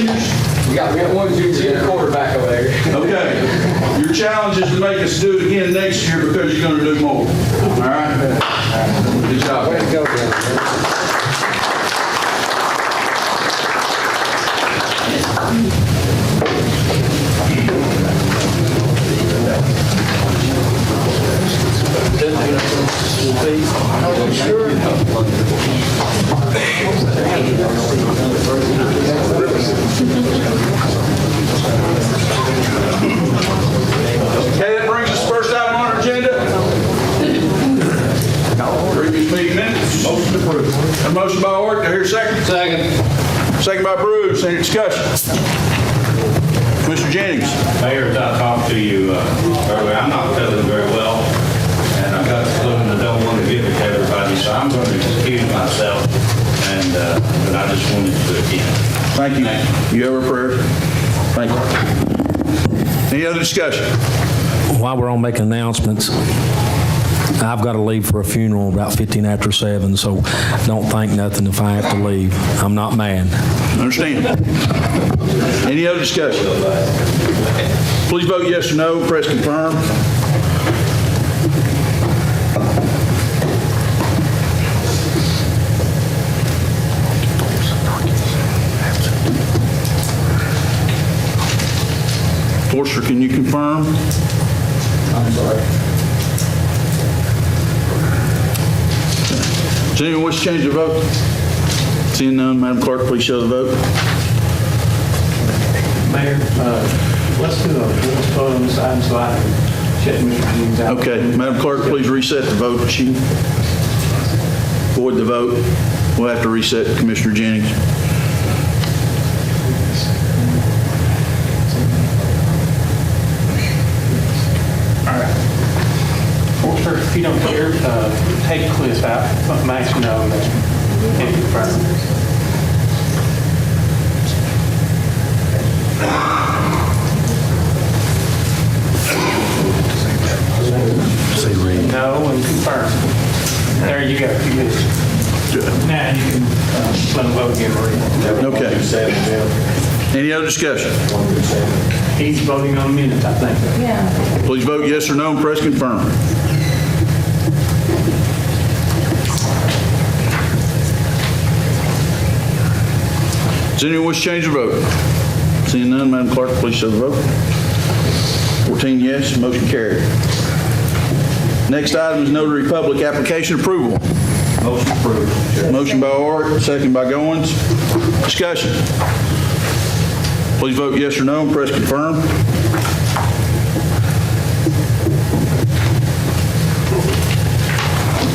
seniors? We got one junior quarterback over there. Okay. Your challenge is to make us do it again next year because you're going to do more. All right? Good job. Way to go, Brother. Okay, that brings us first item on our agenda. Previous meeting minutes. Motion approved. A motion by Ork, do I hear a second? Second. Second by Bruce, any discussion? Mr. Jennings. Mayor, as I talked to you earlier, I'm not feeling very well, and I've got something I don't want to give it to everybody, so I'm going to excuse myself, and but I just wanted to do it again. Thank you. You have a prayer? Thank you. Any other discussion? While we're on making announcements, I've got to leave for a funeral about 15 after 7, so don't think nothing if I have to leave. I'm not mad. Understand? Any other discussion? Please vote yes or no. Press confirm. Forster, can you confirm? I'm sorry. Does anyone wish to change their vote? Seeing none, Madam Clerk, please show the vote. Mayor, let's vote on this item so I can check Mr. Jennings out. Okay, Madam Clerk, please reset the vote sheet. Void the vote. We'll have to reset Commissioner Jennings. Forster, if you don't care, take Cliff out, Max, no, and confirm. No, and confirm. There you go. You get it. Now you can let him vote again, Maria. Okay. Any other discussion? He's voting on minutes, I think. Please vote yes or no and press confirm. Does anyone wish to change their vote? Seeing none, Madam Clerk, please show the vote. 14 yes, motion carried. Next item is notary public application approval. Motion approved. Motion by Orr, second by Goins. Discussion. Please vote yes or no and press confirm.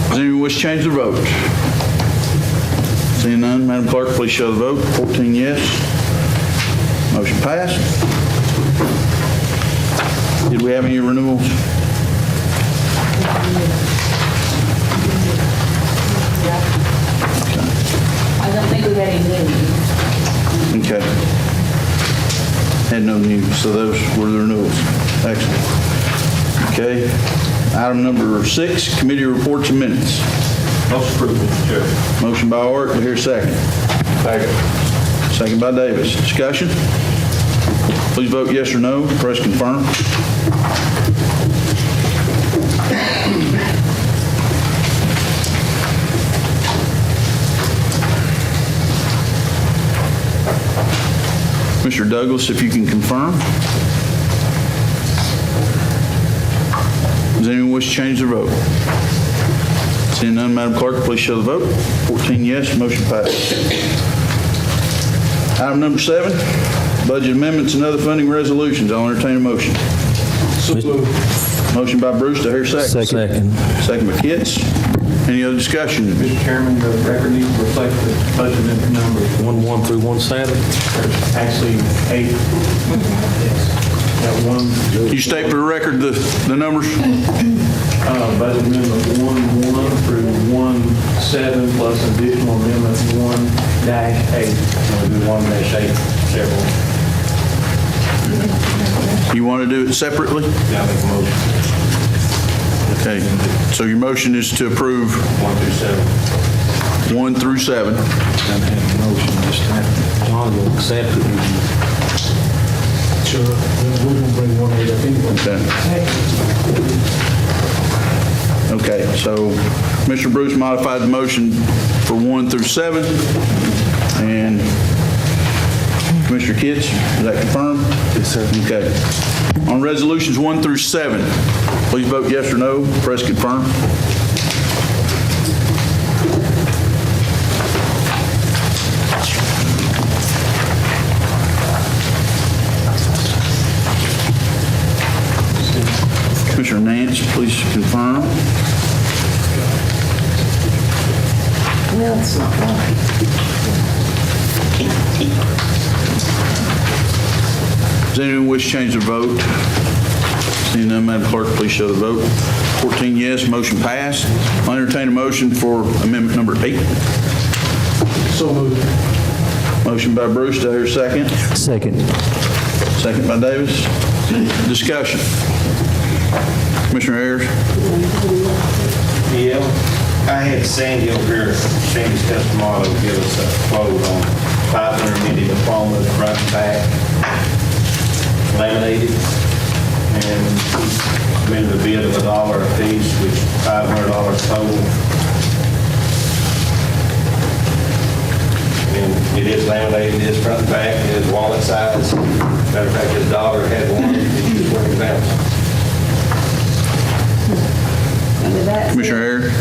Does anyone wish to change their vote? Seeing none, Madam Clerk, please show the vote. 14 yes. Motion passed. Did we have any renewals? I don't think we had any news. Okay. Had no news, so those were the renewals. Excellent. Okay. Item number 6, committee reports and minutes. Motion approved, Mr. Chair. Motion by Art, do I hear a second? Second. Second by Davis. Discussion? Please vote yes or no. Press confirm. Mr. Douglas, if you can confirm. Does anyone wish to change their vote? Seeing none, Madam Clerk, please show the vote. 14 yes, motion passed. Item number 7, budget amendments and other funding resolutions. I'll entertain a motion. Motion by Bruce, do I hear a second? Second. Second by Kitts. Any other discussion? Mr. Chairman, the record needs to reflect the budget numbers. 1-1 through 1-7. There's actually 8. That one, Can you state for the record the numbers? budget amendment 1-1 through 1-7 plus additional amendment 1-8. We'll do 1-8 several. You want to do it separately? Yeah, I make a motion. Okay, so your motion is to approve 1 through 7. 1 through 7. request. John will accept it. Sure, we're going to bring one of these up anyway. Okay, so Mr. Bruce modified the motion for 1 through 7, and Commissioner Kitts, is that confirmed? Yes, sir. Okay. On resolutions 1 through 7, please vote yes or no. Press confirm. Commissioner Nance, please confirm. Well, it's not right. Does anyone wish to change their vote? Seeing none, Madam Clerk, please show the vote. 14 yes, motion passed. I'll entertain a motion for amendment number 8. So moved. Motion by Bruce, do I hear a second? Second. Second by Davis. Discussion. Commissioner Ayers? Yeah, I had Sandy over here, Sandy's Customato, give us a quote on 500 mini diplomas, front and back, laminated, and submitted a bid of $1 a piece, which $500 total. And it is laminated, it is front and back, it is wallet size. Matter of fact, his daughter had one, he was wearing that. Commissioner Ayers?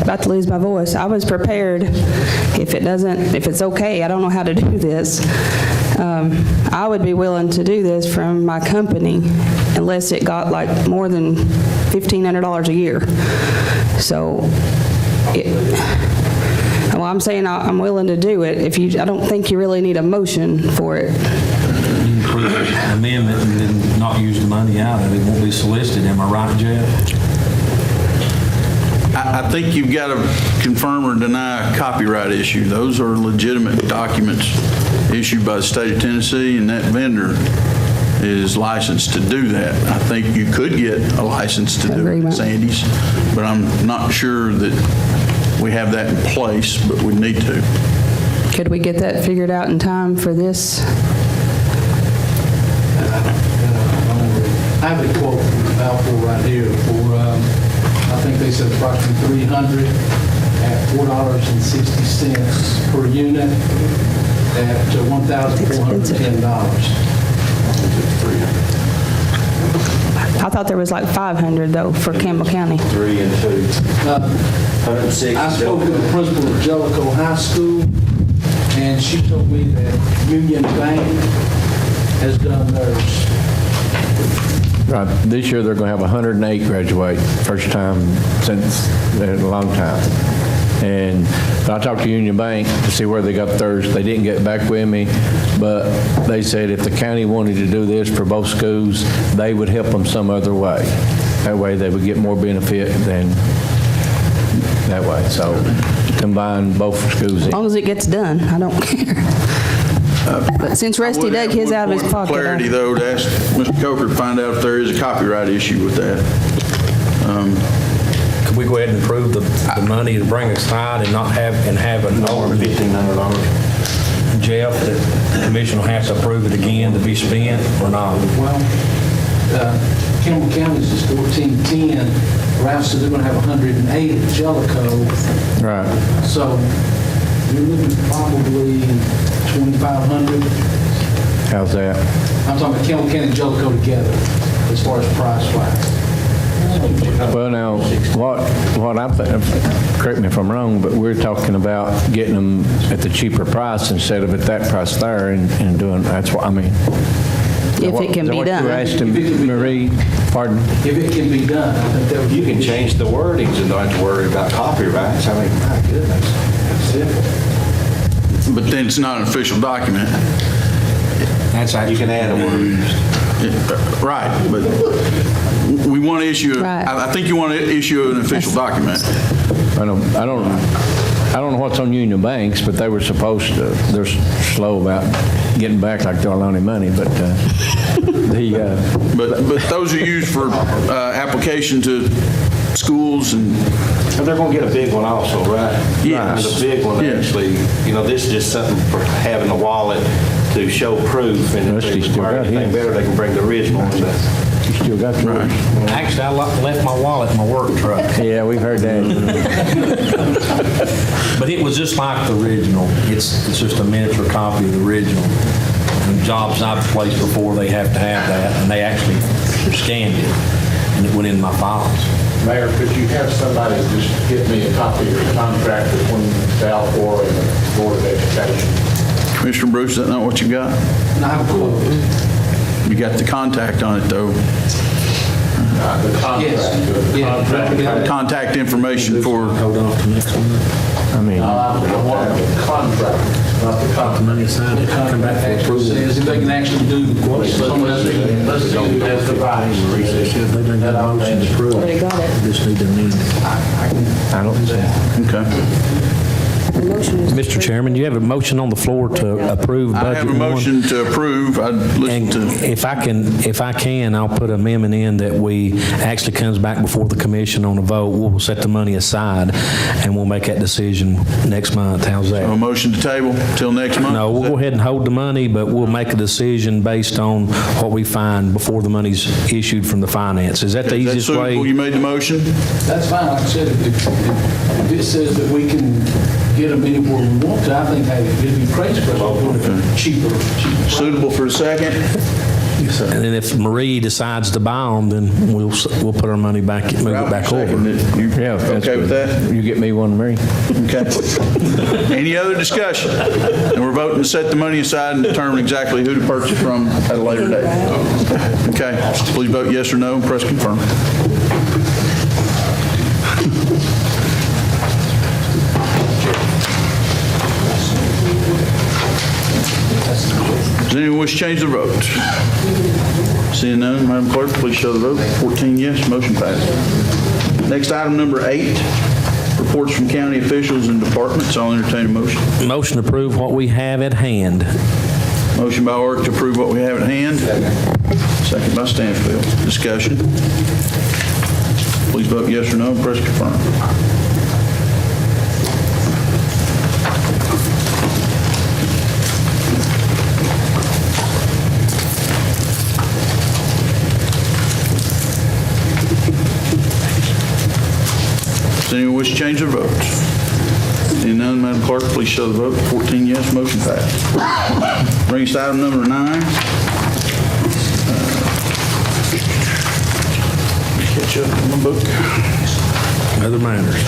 About to lose my voice. I was prepared. If it's okay, I don't know how to do this. I would be willing to do this from my company unless it got like more than $1,500 a year. So, well, I'm saying I'm willing to do it. I don't think you really need a motion for it. Approve the amendment and then not use the money out of it. It won't be solicited. Am I right, Jeff? I think you've got to confirm or deny a copyright issue. Those are legitimate documents issued by the state of Tennessee, and that vendor is licensed to do that. I think you could get a license to do it at Sandy's, but I'm not sure that we have that in place, but we need to. Could we get that figured out in time for this? I have a quote from Balfour right here for, I think they said approximately 300 at $4.60 per unit at $1,410. I thought there was like 500 though for Campbell County. 3 and 2. 106. I spoke to the principal of Jellicoe High School, and she told me that Union Bank has done theirs. Right. This year, they're going to have 108 graduate, first time since a long time. And I talked to Union Bank to see where they got theirs. They didn't get back with me, but they said if the county wanted to do this for both schools, they would help them some other way. That way, they would get more benefit than that way. So combine both schools. As long as it gets done, I don't care. But since Rusty dug his out of his pocket. Clarity, though, to ask Mr. Coker to find out if there is a copyright issue with that. Could we go ahead and approve the money to bring aside and not have an over $1,500? Jeff, that the commission will have to approve it again to be spent or not? Well, Campbell County's is 1410. Ralph said they're going to have 108 at Jellicoe. Right. So you're looking at probably 2,500. How's that? I'm talking about Campbell County and Jellicoe together as far as price-wise. Well, now, what I'm thinking, correct me if I'm wrong, but we're talking about getting them at the cheaper price instead of at that price there and doing, that's what, I mean. If it can be Is that what you done. asked him, Marie? Pardon? If it can be done, I think that would be... You can change the wordings and don't have to worry about copyrights. I mean, my goodness. That's simple. But then it's not an official document. That's You can add a word. Right, but we want to issue, Right. I think you want to issue an official document. I don't know what's on Union Banks, but they were supposed to, they're slow about getting back like they'll loan him money, but But those are used for application to schools and And they're going to get a big one also, right? Yes. The big one, Yeah. actually, this is just something for having a wallet to show proof, and if Rusty they still require got anything his. better, they can bring the original one. You still got yours? Actually, I left my wallet in my work truck. Yeah, we've heard that. But it was just like the original. It's just a miniature copy of the original. And jobs I've placed before, they have to have that, and they actually scanned it, and it went in my files. Mayor, could you have somebody just get me a copy of the contract between Valcor and the Board of Education? Commissioner Bruce, is that not what you got? And I have a quote. You got the contact on it, though. The contract. Yes. The Yeah. contract. Contact information for, Hold on to next one. I mean, I want the contract, not the contract. Money aside, it come back for Actually approval. says if they can actually do the quotes. Let's see who has the rights. They done got a motion to approve. Already got it. Just need to amend it. I don't see. okay. The motion is. Mr. Chairman, you have a motion on the floor to approve I budget have a one. motion to approve. I'd listen And to, if I can, I'll put an amendment in that we actually comes back before the commission on a vote. We'll set the money aside, and we'll make that decision next month. How's a that? motion to table till next month? No, we'll go ahead and hold the money, but we'll make a decision based on what we find before the money's issued from the finance. Is that the Is that easiest suitable? way? You made the motion? That's fine, like I said, if it says that we can get them anywhere we want to, I think, hey, it'd be crazy for us to do it cheaper. Suitable for a second? And then if Marie decides to buy them, then we'll put our money back, move it back over. Second. You Yeah, that's okay with good. that? You get me one, Mary? Okay. Any other discussion? And we're voting to set the money aside and determine exactly who to purchase from at a later date. Okay, please vote yes or no and press confirm. Does anyone wish to change their vote? Seeing none, Madam Clerk, please show the vote. 14 yes, motion passes. Next, item number 8, reports from county officials and departments. I'll entertain a motion. Motion to approve what we have at hand. Motion by Orrick to approve what we have at hand. Second by Stanfield. Discussion. Please vote yes or no, press confirm. Does anyone wish to change their votes? Seeing none, Madam Clerk, please show the vote. 14 yes, motion passed. Brings us to item number 9. Catch up in my book. Other matters.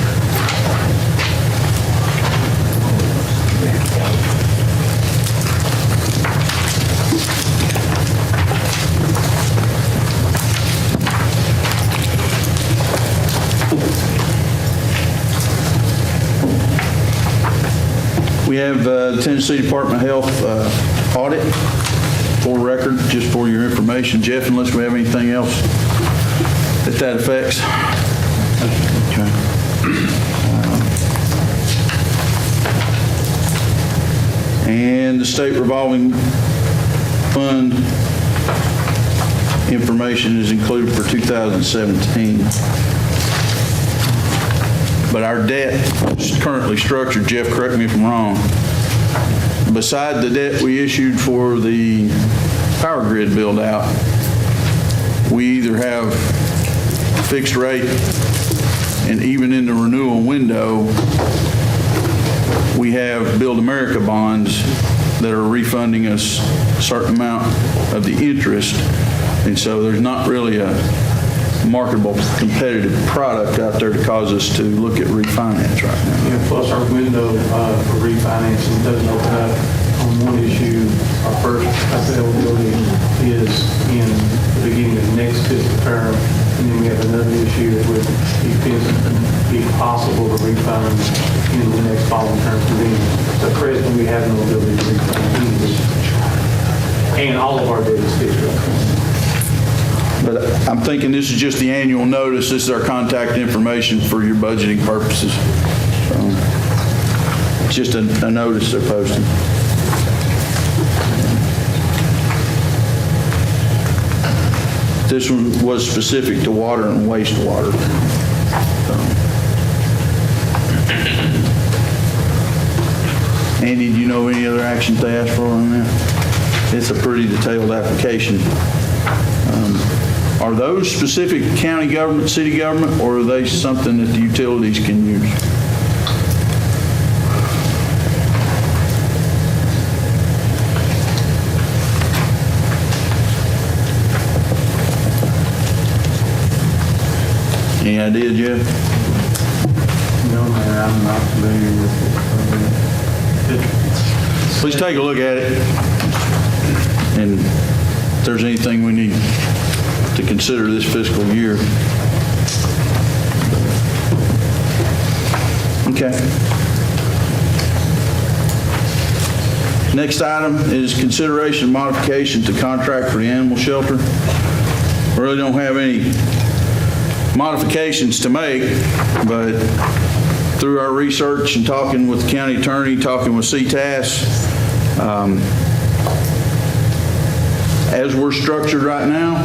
We have the Tennessee Department of Health audit for record, just for your information. Jeff, unless we have anything else that affects. Okay. And the state revolving fund information is included for 2017. But our debt is currently structured, Jeff, correct me if I'm wrong, beside the debt we issued for the power grid build-out, we either have fixed rate, and even in the renewal window, we have Build America bonds that are refunding us a certain amount of the interest, and so there's not really a marketable competitive product out there to cause us to look at refinance right now. Yeah, plus our window for refinancing doesn't open up on one issue. Our first availability is in the beginning of next fiscal term, and then we have another issue that would be possible to refund in the next following term convenience. So presently, we have no ability to refund any of this. And all of our debt is fixed rate. But I'm thinking this is just the annual notice. This is our contact information for your budgeting purposes. So, it's just a notice they're posting. This one was specific to water and wastewater. Andy, do you know any other actions they asked for on that? It's a pretty detailed application. Are those specific county government, city government, or are they something that the utilities can use? Any idea, Jeff? No, man, I'm not familiar with it. Please take a look at it. And if there's anything we need to consider this fiscal year. Okay. Next item is consideration of modification to contract for the animal shelter. We really don't have any modifications to make, but through our research and talking with the county attorney, talking with CTAS, as we're structured right now,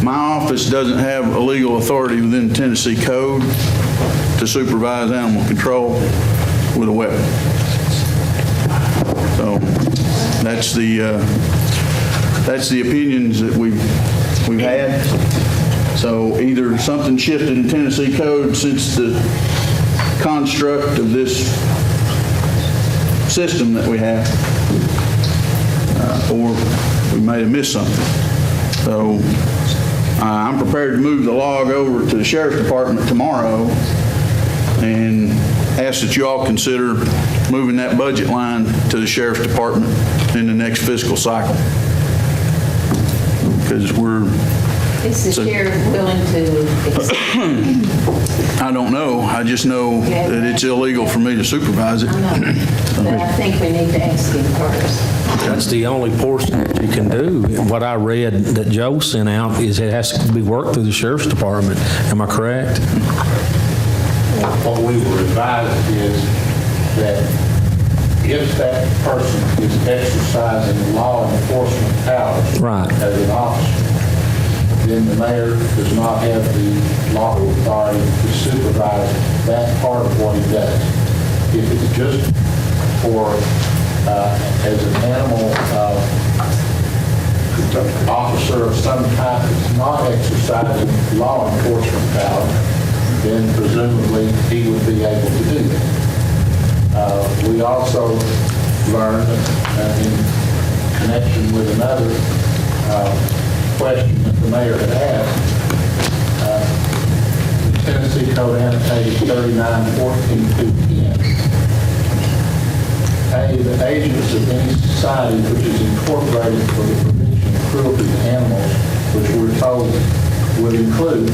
my office doesn't have a legal authority within the Tennessee Code to supervise animal control with a weapon. So that's the opinions that we've had. So either something shifted in Tennessee Code since the construct of this system that we have, or we may have missed something. So I'm prepared to move the log over to the Sheriff's Department tomorrow and ask that you all consider moving that budget line to the Sheriff's Department in the next fiscal cycle. Because Is the sheriff willing to accept? I don't know. I just know that it's illegal for me to supervise it. I know, but I think we need to ask him first. That's the only portion that you can do. What I read that Joe sent out is it has to be worked through the Sheriff's Department. Am I correct? What we were advised is that if that person is exercising law enforcement powers Right. as an officer, then the mayor does not have the lawful authority to supervise that part of what he does. If it's just for, as an animal officer of some type that's not exercising law enforcement power, then presumably he would be able to do that. We also learned in connection with another question that the mayor had asked, Tennessee Code annotated 3914-210. The agents of any society which is incorporated for the prevention of cruelty to animals, which we're told would include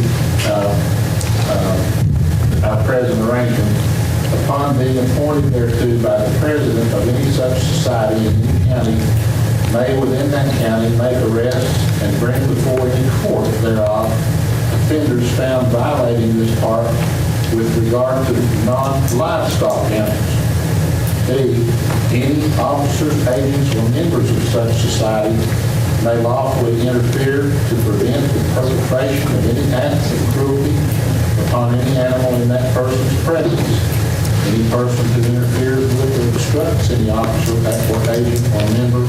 our present arrangement, upon being appointed thereto by the president of any such society in any county, may within that county make arrests and bring before any court thereof offenders found violating this part with regard to non-livestock animals. D, any officers, agents, or members of such society may lawfully interfere to prevent the perpetration of any act of cruelty upon any animal in that person's presence. Any person who interferes with or obstructs any officer, or agent, or member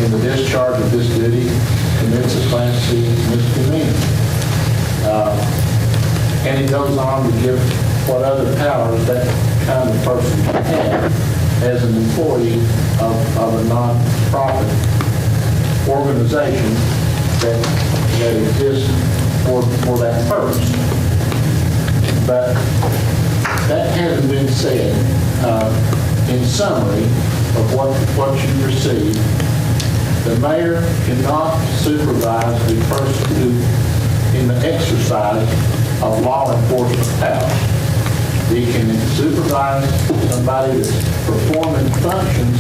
in the discharge of this duty commits a Class C misdemeanor. And he goes on to give what other powers that kind of person can have as an employee of a non-profit organization that exists for that purpose. But that hasn't been said in summary of what you received. The mayor cannot supervise the person who, in the exercise of law enforcement powers. He can supervise somebody that's performing functions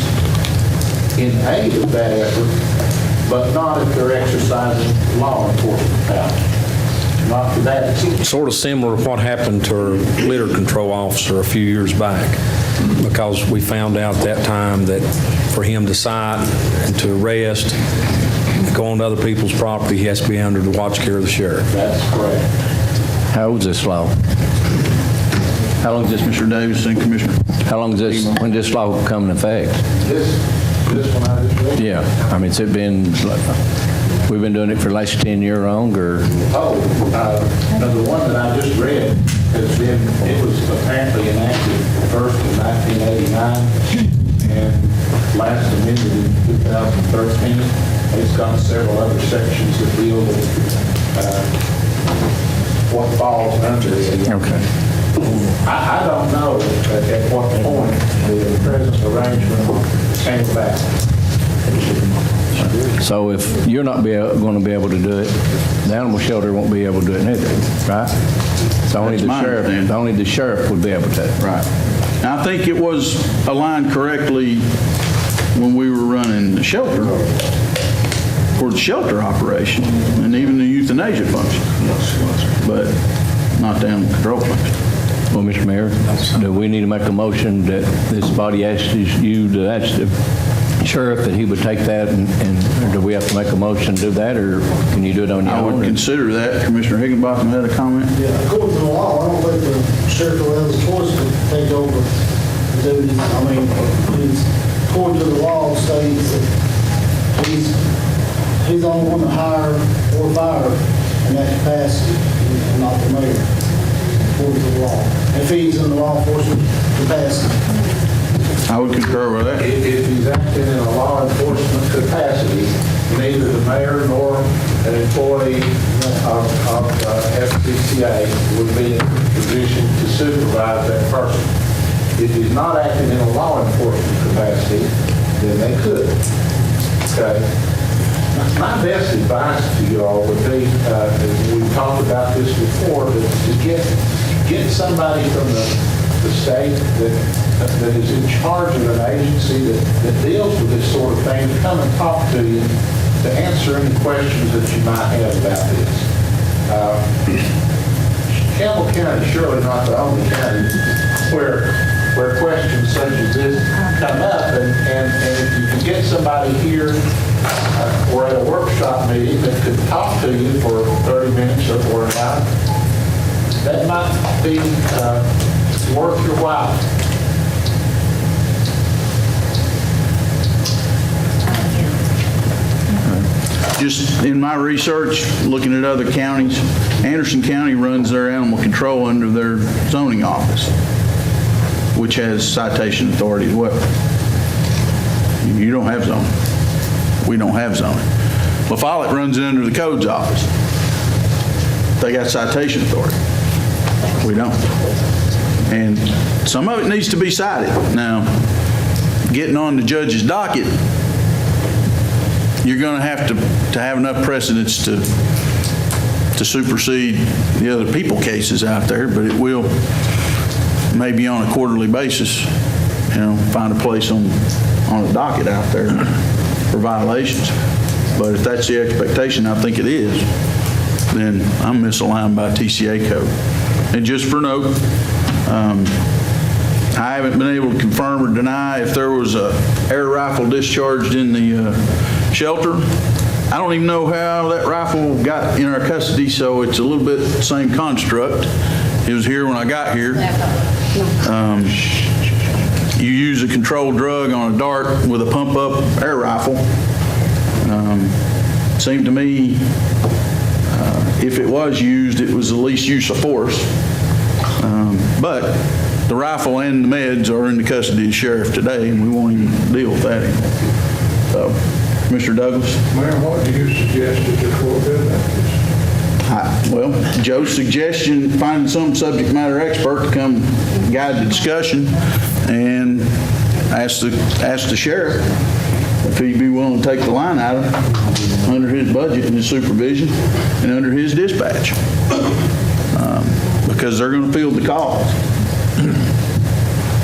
in aid of that effort, but not if they're exercising law enforcement powers. Not to that extent. Sort of similar to what happened to our litter control officer a few years back, because we found out at that time that for him to cite and to arrest, go on to other people's property, he has to be under the watch care of the sheriff. That's correct. How old's this law? How long is this, Mr. Davis and Commissioner. how long is this, when this law come into effect? This one I just read. Yeah, I mean, it's been, we've been doing it for the last 10 years long, or? Now, the one that I just read has been, it was apparently enacted first in 1989 and last amended in 2013. It's got several other sections that deal with what falls under it. Okay. I don't know at what point the present arrangement came about. So if you're not going to be able to do it, the animal shelter won't be able to do it neither, right? So only That's the my sheriff, understanding. only the sheriff would be able to. Right. Now, I think it was aligned correctly when we were running the shelter, for the shelter operation, and even the euthanasia function. But not the animal control function. Well, Mr. Mayor, do we need to make a motion that this body asks you to ask the sheriff that he would take that, and or do we have to make a motion to do that, or can you do it on your I own? would consider that. Commissioner Higginbotham had a comment? Yeah, according to the law, I don't think the sheriff will have a choice to take over the duties. I mean, according to the law, states that he's the only one to hire or fire in that capacity, and not the mayor, according to the law. If he's in the law enforcement capacity. I would concur with that. If he's acting in a law enforcement capacity, neither the mayor nor an employee of FCCA would be in a position to supervise that person. If he's not acting in a law enforcement capacity, then they could. Okay? My best advice to you all would be, we've talked about this before, to get somebody from the state that is in charge of an agency that deals with this sort of thing to come and talk to you to answer any questions that you might have about this. Campbell County is surely not the only county where questions such as this come up, and if you can get somebody here or at a workshop meeting that could talk to you for 30 minutes or an hour, that might be worth your while. Just in my research, looking at other counties, Anderson County runs their animal control under their zoning office, which has citation authority as well. You don't have zoning. We don't have zoning. La Follette runs it under the codes office. They got citation authority. We don't. And some of it needs to be cited. Now, getting on the judge's docket, you're going to have enough precedents to supersede the other people cases out there, but it will, maybe on a quarterly basis, find a place on the docket out there for violations. But if that's the expectation, I think it is, then I'm misaligned by TCA code. And just for note, I haven't been able to confirm or deny if there was a air rifle discharged in the shelter. I don't even know how that rifle got in our custody, so it's a little bit the same construct. It was here when I got here. You use a controlled drug on a dart with a pump-up air rifle. Seemed to me, if it was used, it was the least use of force. But the rifle and the meds are in the custody of the sheriff today, and we won't even deal with that anymore. So, Mr. Douglas? Mayor, what do you suggest that the court do about this? Well, Joe's suggestion, finding some subject matter expert to come guide the discussion and ask the sheriff if he'd be willing to take the line item under his budget and his supervision and under his dispatch. Because they're going to field the calls.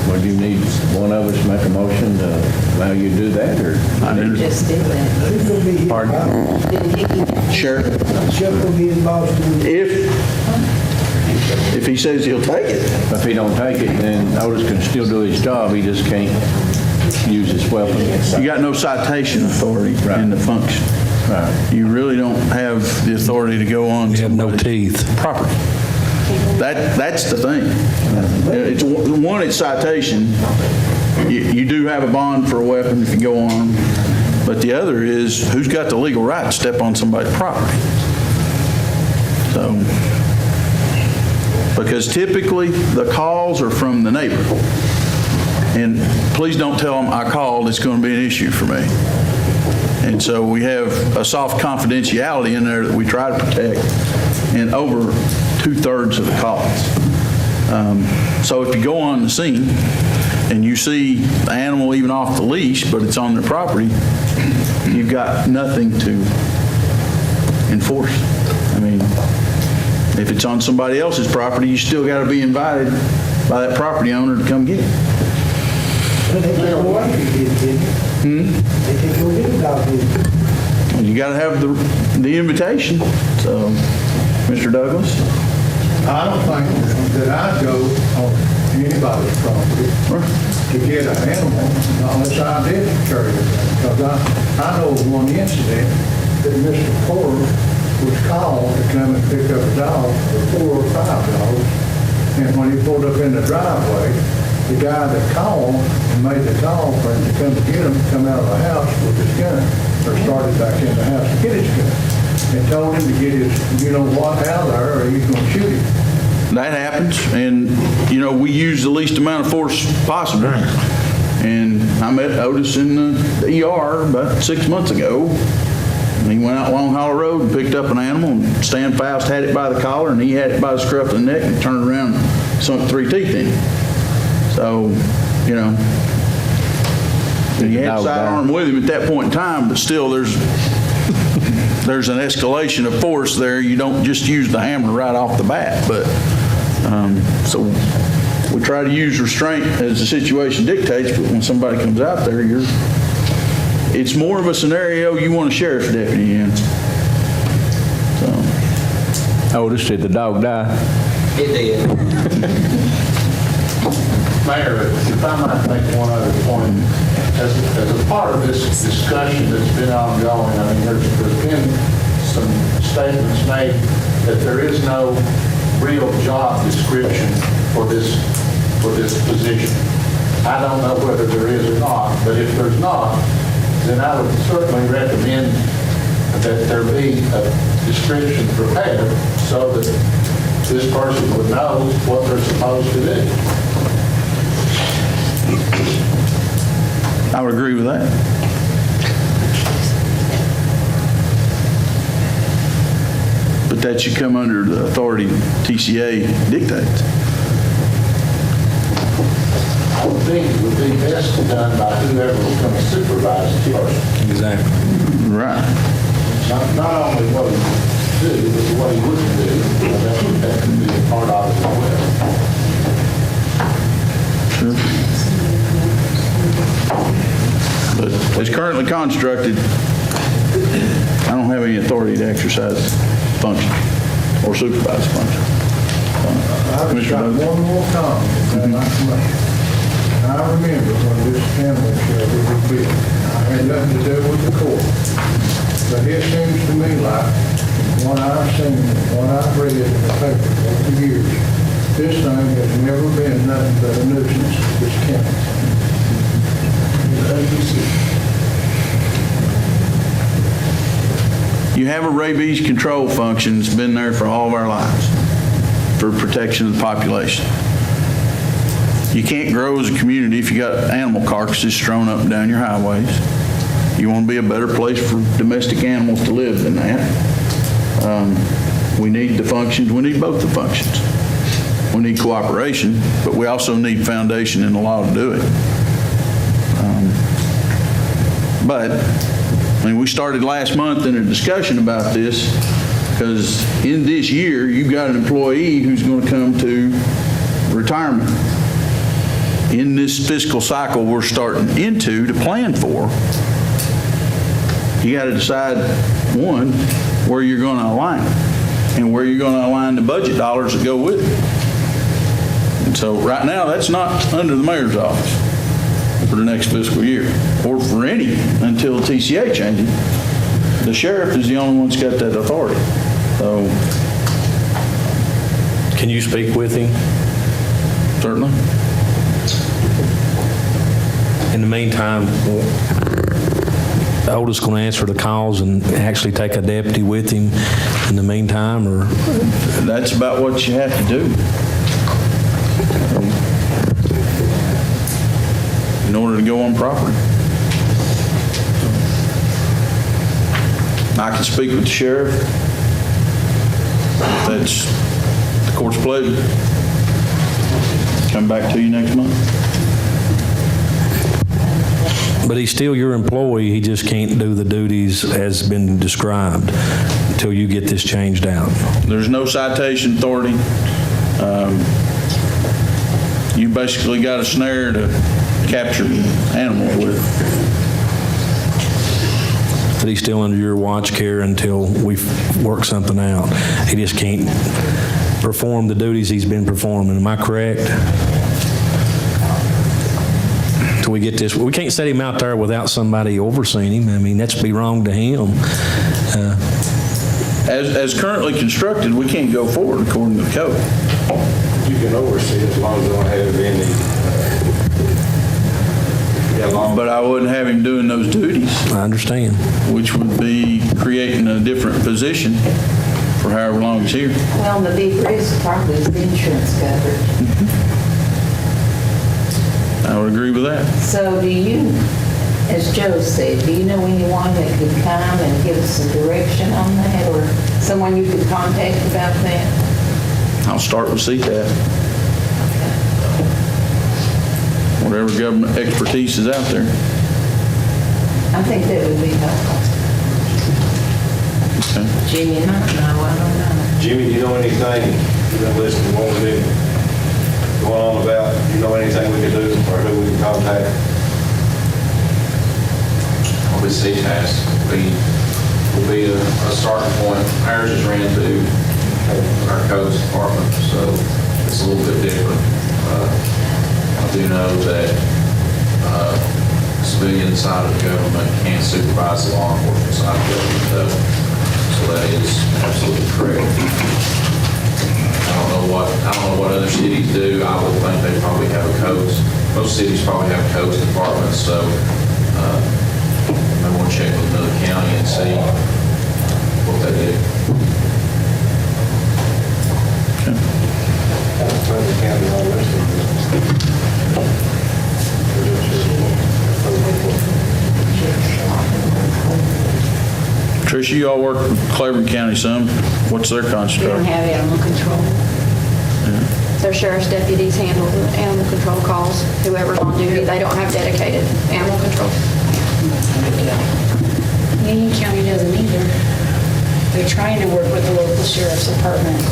Well, do you need one of us to make a motion to allow you to do that, or? Just did that. Pardon? Sheriff? Sheriff will be involved in If he says he'll take it. If he don't take it, then Otis can still do his job, he just can't use his weapon. You got no citation authority in the function. Right. You really don't have the authority to go on You have no somebody's teeth. property. That's the thing. It's one, it's citation. You do have a bond for a weapon if you go on, but the other is who's got the legal right to step on somebody's property. So, because typically the calls are from the neighbor. And please don't tell them I called, it's going to be an issue for me. And so we have a soft confidentiality in there that we try to protect in over 2/3 of the calls. So if you go on the scene and you see the animal even off the leash, but it's on their property, you've got nothing to enforce. I mean, if it's on somebody else's property, you still got to be invited by that property owner to come get it. You got to have the invitation. So, Mr. Douglas? I don't think that I'd go on anybody's property to get an animal unless I did carry it. Because I know of one incident that Mr. Ford was called to come and pick up a dog, or 4 or 5 dogs. And when he pulled up in the driveway, the guy that called and made the call for him to come to get him, come out of the house with his gun, or started back in the house to get his gun, and told him to get his, you know what, out of there, or he's going to shoot him. That happens, and, you know, we use the least amount of force possible. And I met Otis in the ER about 6 months ago. And he went out Long Hollow Road and picked up an animal, and Stan Faust had it by the collar, and he had it by the scruff of the neck, and turned around and sunk 3 teeth in it. So, you know, and he had sidearm with him at that point in time, but still there's an escalation of force there. You don't just use the hammer right off the bat, but so we try to use restraint as the situation dictates, but when somebody comes out there, it's more of a scenario you want a sheriff's deputy in. So. Otis, did the dog die? It did. Mayor, if I might make one other point, as a part of this discussion that's been ongoing, I mean, there's been some statements made that there is no real job description for this position. I don't know whether there is or not, but if there's not, then I would certainly recommend that there be a description prepared so that this person would know what they're supposed to do. I would agree with that. But that should come under the authority TCA dictates. I would think it would be best done by whoever was going to supervise the person. Exactly. Right. Not only what he would do, but what he wouldn't do. That could be a part of it as well. Sure. But as currently constructed, I don't have any authority to exercise function or supervise function. I've just got one more comment, and that's much. I remember when this animal shelter was built. I had nothing to do with the court. But it seems to me like, what I've seen, what I've read in the paper over the years, this thing has never been nothing but a nuisance to this county. You have a rabies control function that's been there for all of our lives for protection of the population. You can't grow as a community if you got animal carcasses strewn up and down your highways. You want to be a better place for domestic animals to live than that. We need the functions. We need both the functions. We need cooperation, but we also need foundation in the law to do it. But, I mean, we started last month in a discussion about this because in this year, you've got an employee who's going to come to retirement. In this fiscal cycle we're starting into to plan for, you got to decide, one, where you're going to align it and where you're going to align the budget dollars that go with it. And so right now, that's not under the mayor's office for the next fiscal year, or for any until TCA changes. The sheriff is the only one that's got that authority. So Can you speak with him? Certainly. In the meantime, Otis going to answer the calls and actually take a deputy with him in the meantime, or? That's about what you have to do. In order to go on property. I can speak with the sheriff. If that's the court's pleasure. Come back to you next month. But he's still your employee, he just can't do the duties as been described until you get this changed out. There's no citation authority. You basically got a snare to capture animals with. But he's still under your watch care until we work something out. He just can't perform the duties he's been performing, am I correct? Till we get this, we can't set him out there without somebody overseeing him. I mean, that's be wrong to him. As currently constructed, we can't go forward according to the code. You can oversee as long as they don't have any, But I wouldn't have him doing those duties, I understand. which would be creating a different position for however long he's here. Well, the big risk probably is the insurance coverage. I would agree with that. So do you, as Joe said, do you know anyone that could come and give us some direction on that, or someone you could contact about that? I'll start with CTAP. Whatever government expertise is out there. I think that would be helpful. Okay. Jimmy, I don't know. Jimmy, do you know anything, you've been listening to what we've been going on about, do you know anything we can do or who we can contact? Probably CTAS will be a starting point. Ours is ran through our codes department, so it's a little bit different. I do know that civilian side of the government can supervise the law enforcement side of the government, though. So that is absolutely correct. I don't know what other cities do. I would think they probably have a codes. Most cities probably have codes departments, so I want to check with another county and see what they do. Tricia, you all work with Claiborne County some. What's their We don't construct? have animal control. Their sheriff's deputies handle the animal control calls, whoever's on duty. They don't have dedicated animal control. Union County doesn't either. They're trying to work with the local sheriff's department.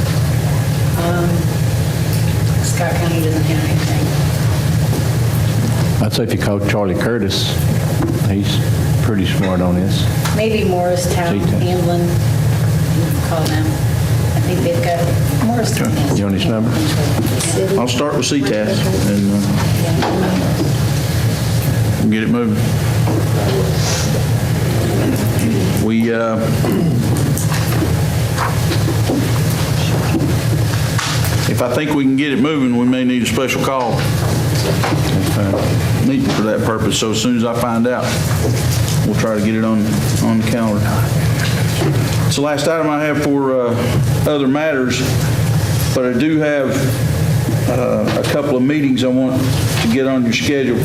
Scott County doesn't have anything. I'd say if you call Charlie Curtis, he's pretty smart on this. Maybe Morristown, Hamlin, you can call them. I think they've got, Morristown has. You want his number? I'll start with CTAS and we'll get it moving. If I think we can get it moving, we may need a special call meeting for that purpose. So as soon as I find out, we'll try to get it on the calendar. It's the last item I have for other matters, but I do have a couple of meetings I want to get on your schedule.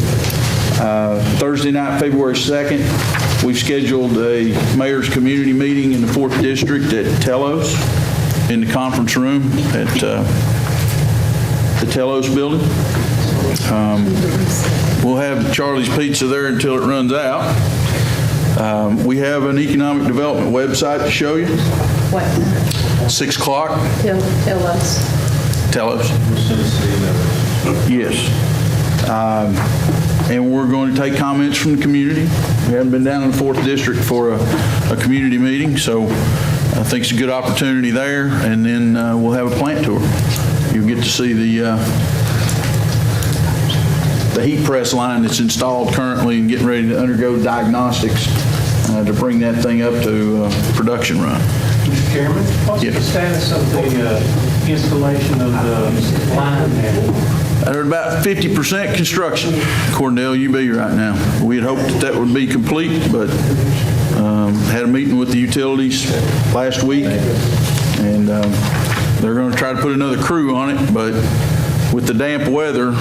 Thursday night, February 2nd, we've scheduled a mayor's community meeting in the 4th District at Telos in the conference room at the Telos building. We'll have Charlie's Pizza there until it runs out. We have an economic development website to show you. What? 6 o'clock. Tell us. Telos. Yes. And we're going to take comments from the community. We haven't been down in the 4th District for a community meeting, so I think it's a good opportunity there. And then we'll have a plant tour. You'll get to see the heat press line that's installed currently and getting ready to undergo diagnostics to bring that thing up to production run. Mr. Chairman, what's Yes. the status of the installation of the line there? They're about 50% construction, according to LUB right now. We had hoped that would be complete, but had a meeting with the utilities last week, and they're going to try to put another crew on it, but with the damp weather,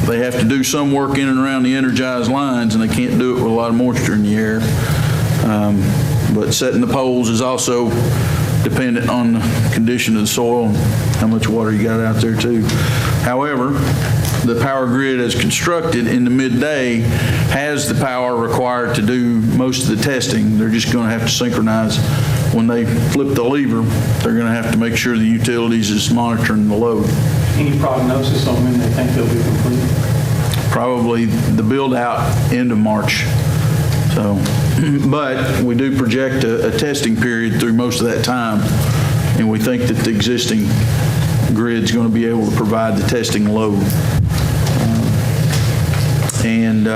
they have to do some work in and around the energized lines, and they can't do it with a lot of moisture in the air. But setting the poles is also dependent on the condition of the soil and how much water you got out there too. However, the power grid as constructed in the midday has the power required to do most of the testing. They're just going to have to synchronize. When they flip the lever, they're going to have to make sure the utilities is monitoring the load. Any prognosis on when they think they'll be complete? Probably the build out end of March. So, but we do project a testing period through most of that time, and we think that the existing grid's going to be able to provide the testing load. And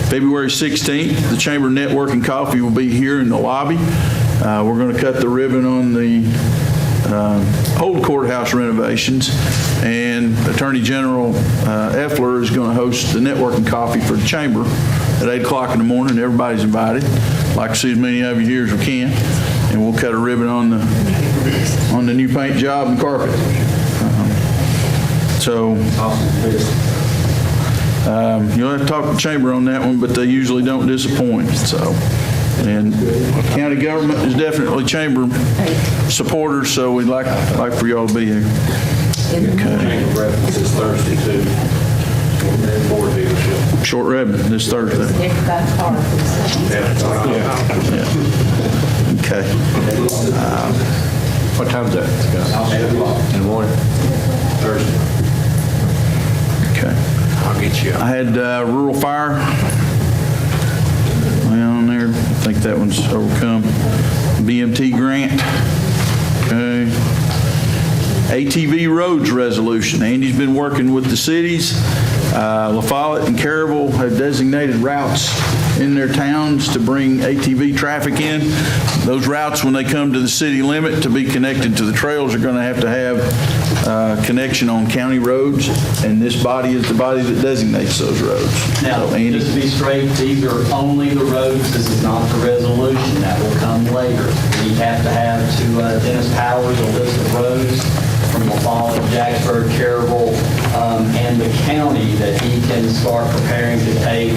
February 16th, the Chamber Networking Coffee will be here in the lobby. We're going to cut the ribbon on the old courthouse renovations, and Attorney General Effler is going to host the networking coffee for the Chamber at 8 o'clock in the morning. Everybody's invited. I'd like to see as many of you here as we can, and we'll cut a ribbon on the new paint job and carpet. You'll have to talk to the Chamber on that one, but they usually don't disappoint. So, and county government is definitely Chamber supporters, so we'd like for y'all to be here. Chamber breakfast is Thursday too. Board leadership. Short ribbon this Thursday. Okay. What time's that? 8 o'clock. In the morning? Thursday. Okay. I'll get you. I had rural fire on there. I think that one's overcome. BMT grant. Okay. ATV roads resolution. Andy's been working with the cities. La Follette and Carrollville have designated routes in their towns to bring ATV traffic in. Those routes, when they come to the city limit to be connected to the trails, are going to have connection on county roads, and this body is the body that designates those roads. Now, So, Andy? just to be straight, these are only the roads. This is not the resolution. That will come later. We have to have to Dennis Powers a list of roads from La Follette, Jacksburg, Carrollville, and the county that he can start preparing to take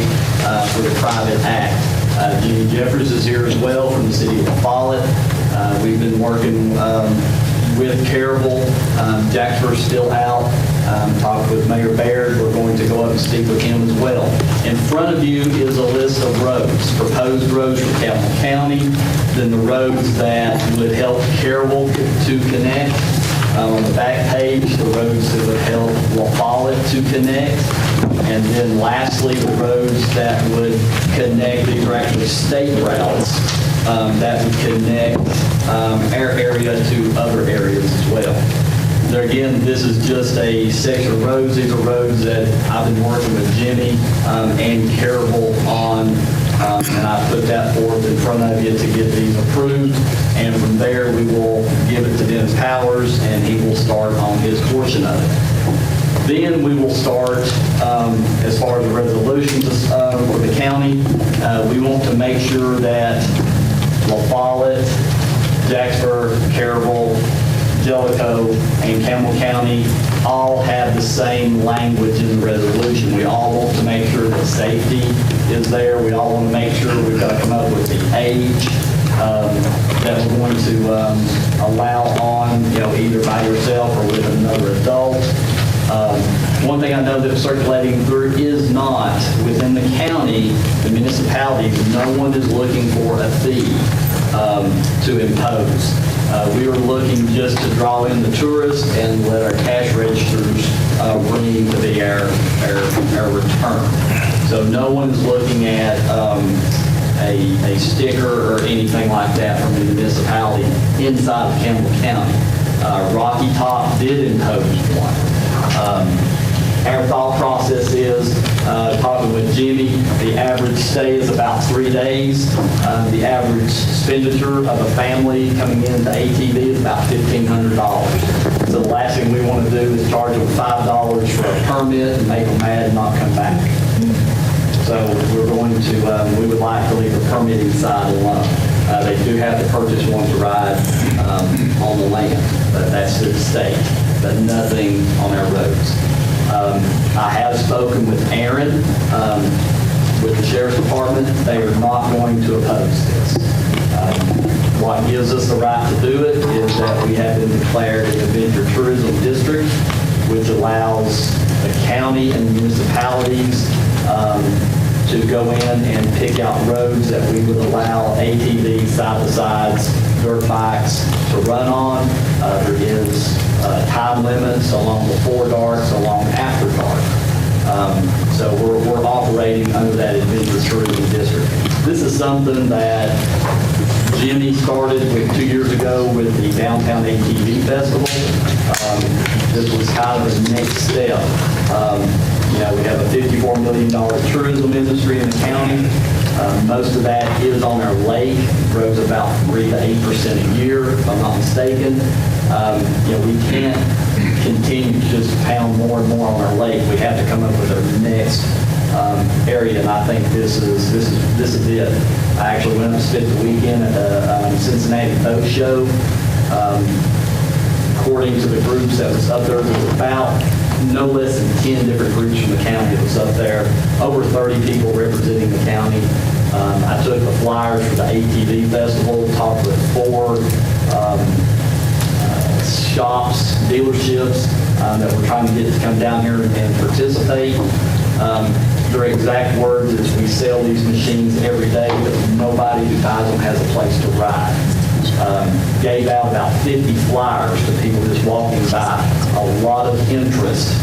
for the private act. Jimmy Jeffers is here as well from the city of La Follette. We've been working with Carrollville. Jacksburg's still out. Talked with Mayor Baird. We're going to go up and speak with him as well. In front of you is a list of roads, proposed roads for Campbell County, then the roads that would help Carrollville to connect. On the back page, the roads that would help La Follette to connect. And then lastly, the roads that would connect, these are actually state routes, that would connect our area to other areas as well. There again, this is just a section of roads. These are roads that I've been working with Jimmy and Carrollville on, and I put that forth in front of you to get these approved. And from there, we will give it to Dennis Powers, and he will start on his portion of it. Then we will start, as far as the resolutions for the county, we want to make sure that La Follette, Jacksburg, Carrollville, Jellicoe, and Campbell County all have the same language in the resolution. We all want to make sure that safety is there. We all want to make sure we've got to come up with the age that we're going to allow on, either by yourself or with another adult. One thing I know that circulating through is not, within the county, the municipalities, no one is looking for a fee to impose. We were looking just to draw in the tourists and let our cash registers ring to be our return. So no one is looking at a sticker or anything like that from the municipality inside of Campbell County. Rocky Top did impose one. Our thought process is, talking with Jimmy, the average stay is about 3 days. The average expenditure of a family coming into ATV is about $1,500. So the last thing we want to do is charge them $5 for a permit and make them mad and not come back. So we're going to, we would like to leave the permitting side alone. They do have to purchase one to ride on the land, but that's to the state, but nothing on our roads. I have spoken with Aaron, with the Sheriff's Department. They are not going to oppose this. What gives us the right to do it is that we have been declared an adventure tourism district, which allows the county and municipalities to go in and pick out roads that we would allow ATVs, side-by-sides, dirt bikes to run on. There is time limits along before dark, along after dark. So we're operating under that adventure tourism district. This is something that Jimmy started with 2 years ago with the Downtown ATV Festival. This was kind of the next step. We have a $54 million tourism industry in the county. Most of that is on our lake, grows about 3 to 8% a year, if I'm not mistaken. We can't continue to just pound more and more on our lake. We have to come up with our next area, and I think this is it. I actually went up and spent the weekend at the Cincinnati Boat Show. According to the groups that was up there, there was about no less than 10 different groups from the county that was up there, over 30 people representing the county. I took the flyers for the ATV Festival, talked with 4 shops, dealerships that we're trying to get to come down here and participate. Their exact words is, we sell these machines every day, but nobody who buys them has a place to ride. Gave out about 50 flyers to people just walking by. A lot of interest.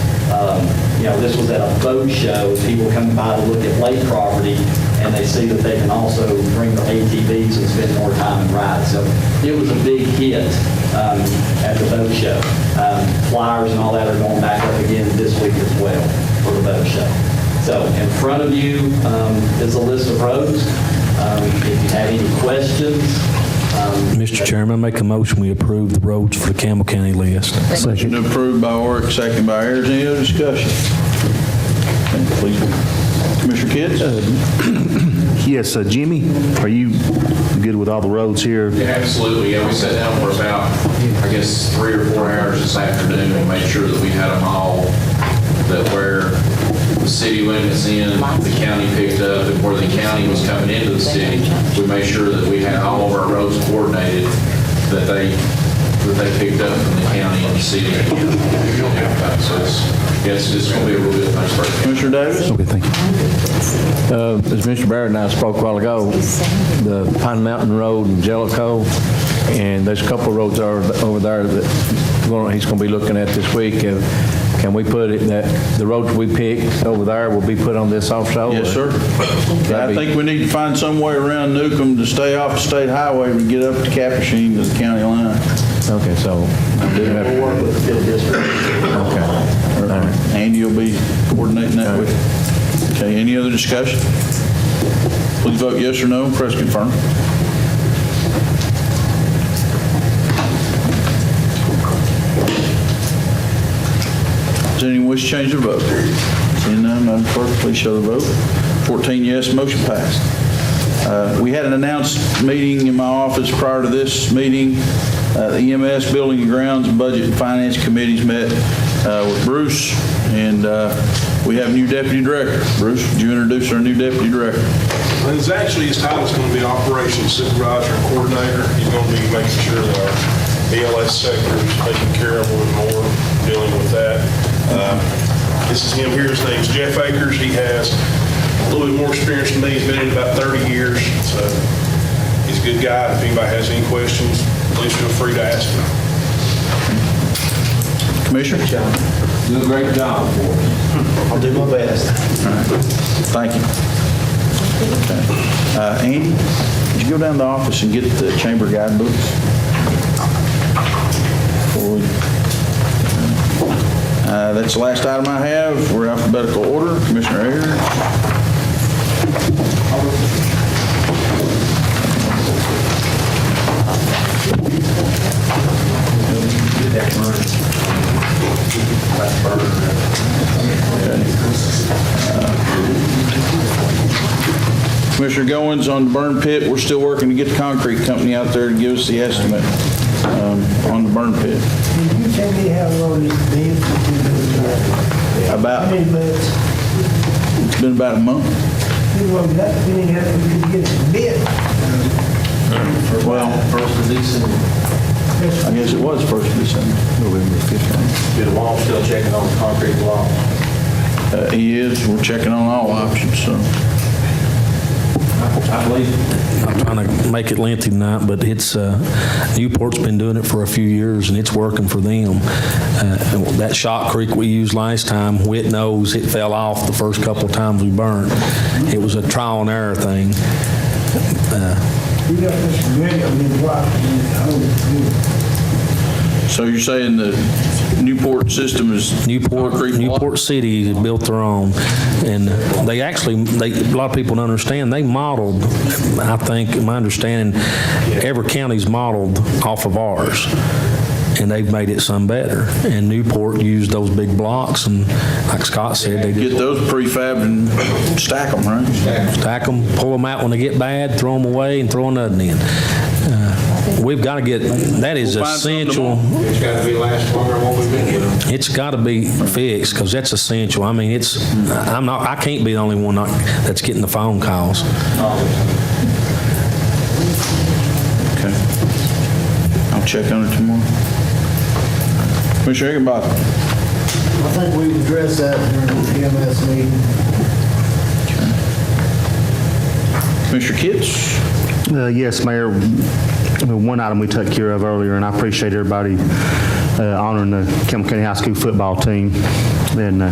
This was at a boat show, people coming by to look at lake property, and they see that they can also bring their ATVs and spend more time and ride. So it was a big hit at the boat show. Flyers and all that are going back up again this week as well for the boat show. So in front of you is a list of roads. If you have any questions. Mr. Chairman, make a motion we approve the roads for the Campbell County list. Motion approved by Oric, second by Ayers. Any other discussion? Okay, please. Commissioner Kitts? Yes, Jimmy, are you good with all the roads here? Yeah, absolutely. Yeah, we sat down for about, I guess, 3 or 4 hours this afternoon and made sure that we had them all, that where the city limits in, the county picked up, and where the county was coming into the city, we made sure that we had all of our roads coordinated, that they picked up from the county and the city. So it's going to be a real good thing for us. Commissioner Davis? Okay, thank you. As Mr. Barrett and I spoke a while ago, the Pine Mountain Road in Jellicoe, and there's a couple of roads over there that he's going to be looking at this week. Can we put it that the roads we picked over there will be put on this also? Yes, sir. I think we need to find some way around Newcomb to stay off the state highway and get up to Capuchin to the county line. Okay, so We'll work with the fifth district. Okay. Andy will be coordinating that with you. Okay, any other discussion? Please vote yes or no. Press confirm. Does anyone wish to change their vote? Seeing none, Madam Clerk, please show the vote. 14 yes, motion passed. We had an announced meeting in my office prior to this meeting. The EMS Building and Grounds and Budget and Finance Committees met with Bruce, and we have a new deputy director. Bruce, would you introduce our new deputy director? His title's going to be Operations Supervisor and Coordinator. He's going to be making sure that our BLS sector is taken care of a little more, dealing with that. This is him here. His name's Jeff Akers. He has a little bit more experience than me. He's been in about 30 years. So he's a good guy. If anybody has any questions, please feel free to ask him. Commissioner? Do a great job for us. I'll do my best. All right. Thank you. Okay. Andy, would you go down to the office and get the chamber guidebooks? That's the last item I have. We're alphabetical order. Commissioner Ayers. Commissioner Goins, on the burn pit, we're still working to get the concrete company out there to give us the estimate on the burn pit. Can you tell me how long it's been? About, How many months? it's been about a month. You know, that meaning how we could get it bid. Well, First of December. I guess it was 1st of December, November 15th. Is Wall still checking on the concrete block? He is, we're checking on all options, so. I believe. I'm trying to make it lengthy tonight, but it's, Newport's been doing it for a few years, and it's working for them. That Shot Creek we used last time, Whit knows it fell off the first couple of times we burned. It was a trial and error thing. We got this ready, I mean, why? So you're saying the Newport system is Newport City built their own, and they actually, a lot of people don't understand, they modeled, I think, in my understanding, every county's modeled off of ours, and they've made it some better. And Newport used those big blocks, and like Scott said, they get those prefab and stack them, right? Stack them, pull them out when they get bad, throw them away, and throw another in. We've got to get, that is essential. It's got to be last longer than what we've been getting. It's got to be fixed, because that's essential. I mean, I can't be the only one that's getting the phone calls. Okay. I'll check on it tomorrow. Commissioner Higginbotham. I think we addressed that during the EMS meeting. Commissioner Kitts? Yes, Mayor. One item we took care of earlier, and I appreciate everybody honoring the Campbell County High School football team. And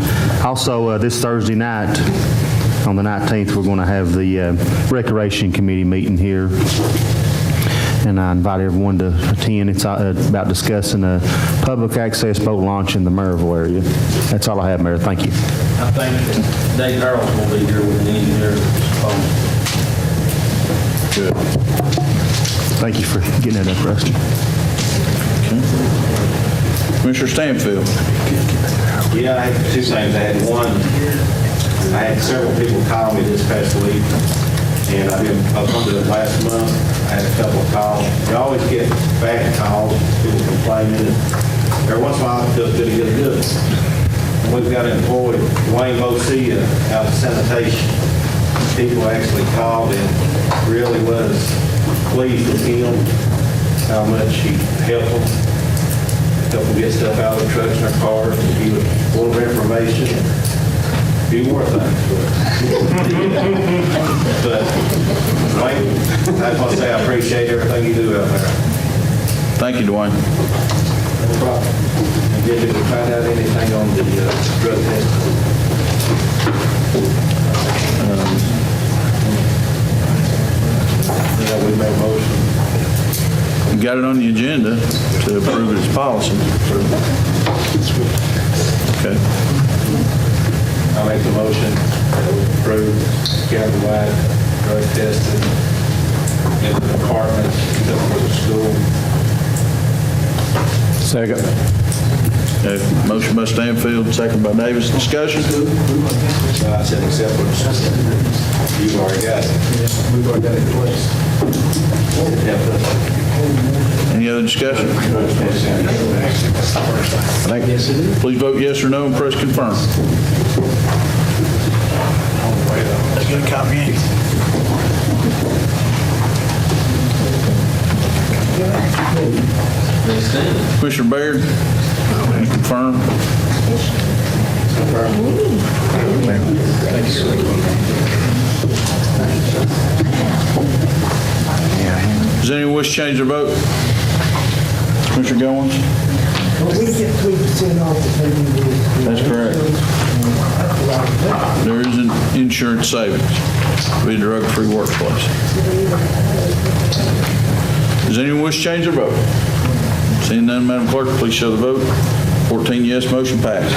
also this Thursday night, on the 19th, we're going to have the Recreation Committee meeting here. And I invite everyone to attend. It's about discussing a public access boat launch in the Maryville area. That's all I have, Mayor. Thank you. I think Dave Harrell's going to be here with an engineer. Good. Thank you for getting that up, Rusty. Okay. Commissioner Stanfield. Yeah, I had two things. I had several people call me this past week, and I've come to it last month. I had a couple of calls. You always get bad calls, people complaining. Every once in a while, it feels good to get a good one. And we've got employed Dwayne Bosia out of sanitation. People actually called and really was pleased with him, how much he helped them. Help them get stuff out of their trucks and their cars, and give them a little information, and a few more things. But Dwayne, I just want to say I appreciate everything you do out there. Thank you, Dwayne. No problem. And did you find out anything on the drug test? Yeah, we made a motion. We got it on the agenda to approve its policy. Okay. I make the motion that we approve countywide drug testing in the department except for the school. Second. Okay. Motion by Stanfield, second by Davis. Discussion? I said except for the school. You've already got it. We've already got it in place. Any other discussion? Please vote yes or no and press confirm. That's good copy. Commissioner Baird, can you confirm? Does anyone wish to change their vote? Commissioner Goins? Well, we get 3% off the thing. That's correct. There is an insurance savings with a drug-free workplace. Does anyone wish to change their vote? Seeing none, Madam Clerk, please show the vote. 14 yes, motion passed.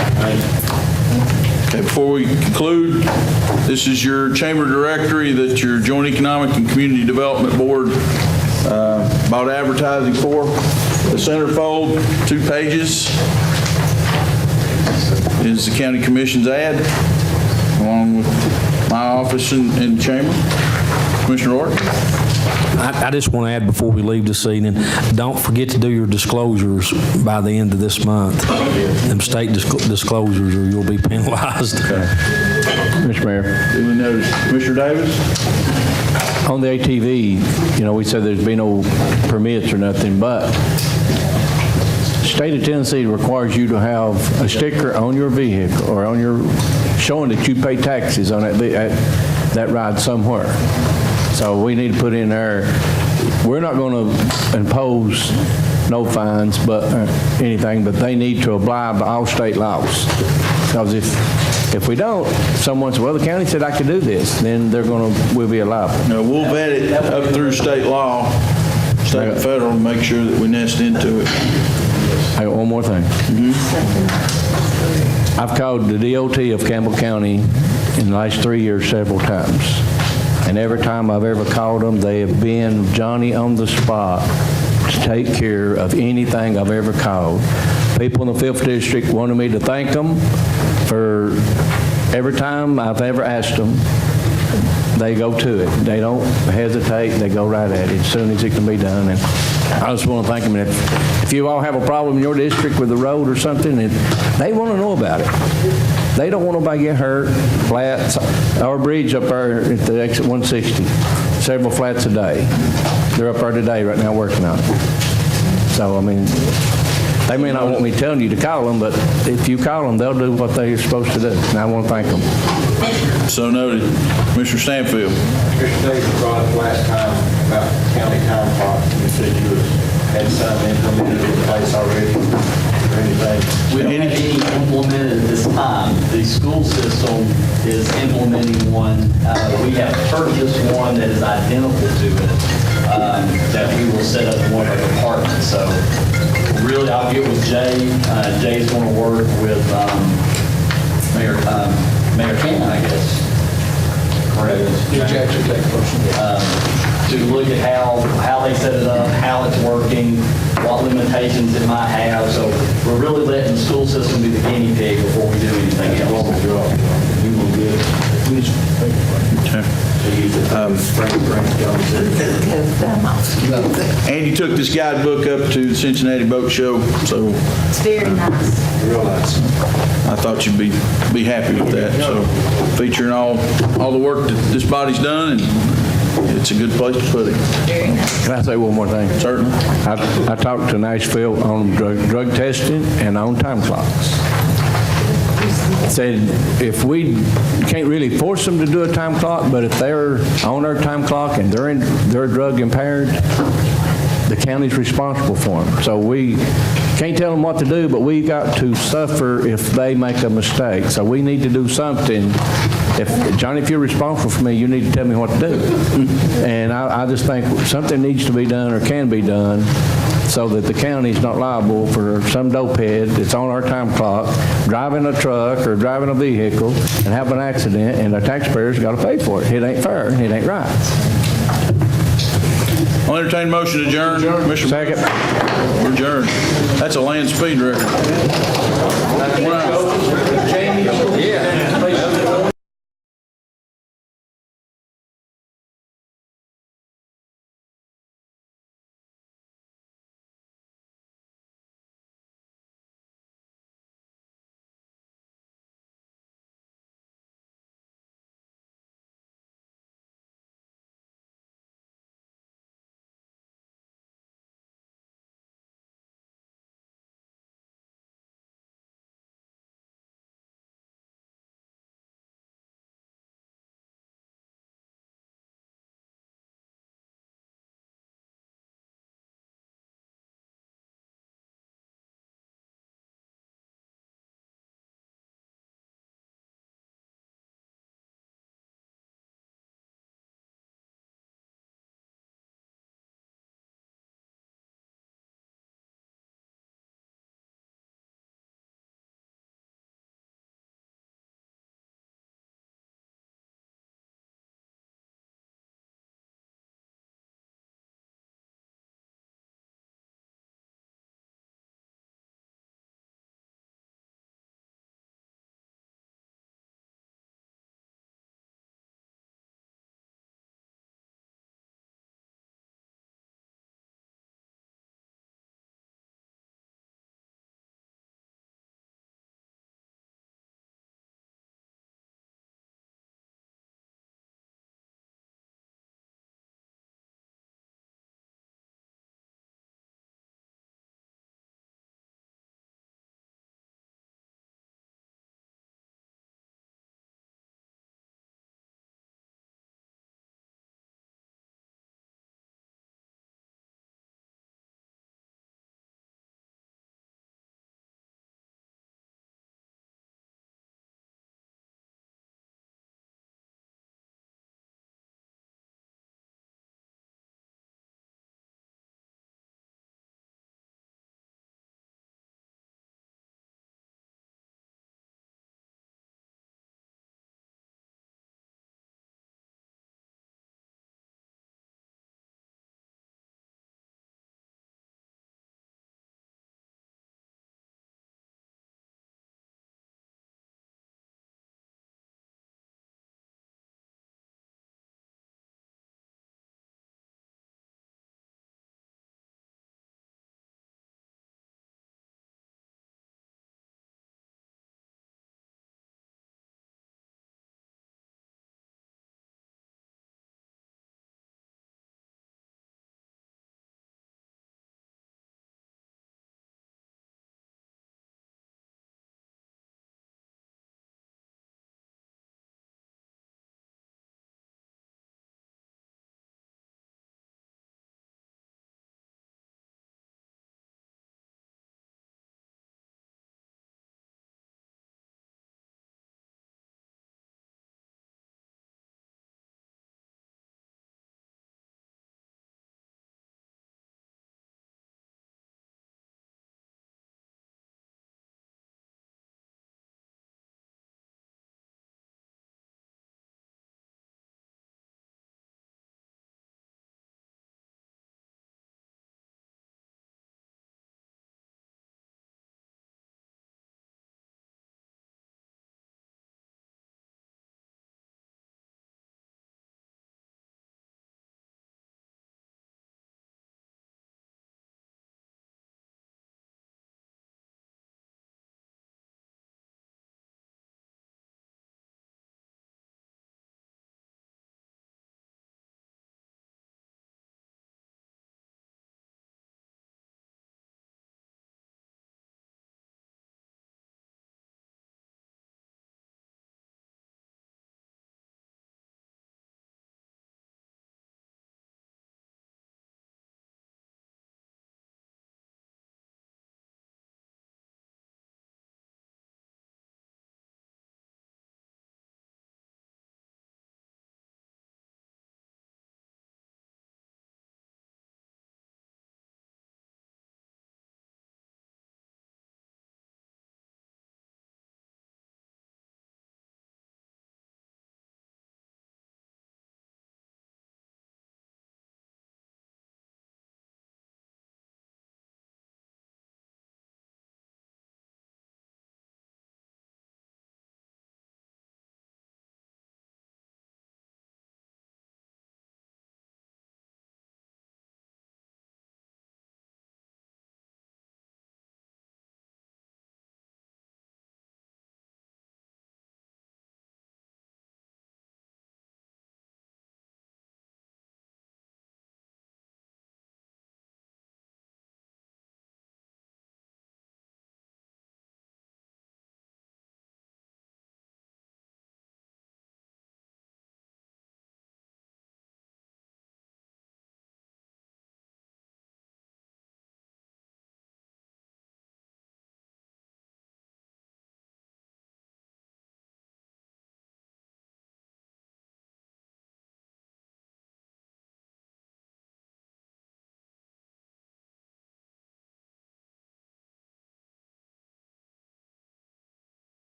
Okay, before we conclude, this is your chamber directory that your Joint Economic and Community Development Board bought advertising for. The centerfold, 2 pages, is the County Commission's ad, along with my office and chamber. Commissioner Orr? I just want to add before we leave this evening, don't forget to do your disclosures by the end of this month. Them state disclosures or you'll be penalized. Mr. Mayor. Duly noted. Commissioner Davis? On the ATV, we said there's been no permits or nothing, but state of Tennessee requires you to have a sticker on your vehicle or on your, showing that you pay taxes on that ride somewhere. So we need to put in there, we're not going to impose no fines, but anything, but they need to abide by all state laws. Because if we don't, someone says, well, the county said I could do this, then we'll be liable. No, we'll vet it up through state law, state and federal, and make sure that we nest into it. I got one more thing. I've called the DOT of Campbell County in the last 3 years several times. And every time I've ever called them, they have been Johnny on the spot to take care of anything I've ever called. People in the 5th District wanted me to thank them for every time I've ever asked them, they go to it. They don't hesitate. They go right at it as soon as it can be done. And I just want to thank them. And if you all have a problem in your district with the road or something, they want to know about it. They don't want nobody to get hurt. Flats, our bridge up there at the exit 160, several flats a day. They're up there today right now working on it. So, I mean, they may not want me telling you to call them, but if you call them, they'll do what they're supposed to do. And I want to thank them. So noted. Commissioner Stanfield. Commissioner Davis brought up last time about county time clock. You said you had some implemented in place already or anything. We don't have any implemented at this time. The school system is implementing one. We have purchased one that is identical to it that we will set up in one of our departments. So really, I'll get with Jay. Jay's going to work with Mayor Cannon, I guess. Correct. To look at how they set it up, how it's working, what limitations it might have. So we're really letting the school system be the guinea pig before we do anything else. Andy took this guidebook up to the Cincinnati Boat Show, so. It's very nice. Real nice. I thought you'd be happy with that. So featuring all the work that this body's done, and it's a good place to put it. Very nice. Can I say one more thing? Certainly. I talked to Nashville on drug testing and on time clocks. Said if we can't really force them to do a time clock, but if they're on their time clock and they're drug impaired, the county's responsible for them. So we can't tell them what to do, but we got to suffer if they make a mistake. So we need to do something. Johnny, if you're responsible for me, you need to tell me what to do. And I just think something needs to be done or can be done so that the county's not liable for some dopehead that's on our time clock, driving a truck or driving a vehicle and have an accident, and the taxpayers got to pay for it. It ain't fair. It ain't right. I'll entertain motion to adjourn. Commissioner. Second. We're adjourned. That's a land speed record.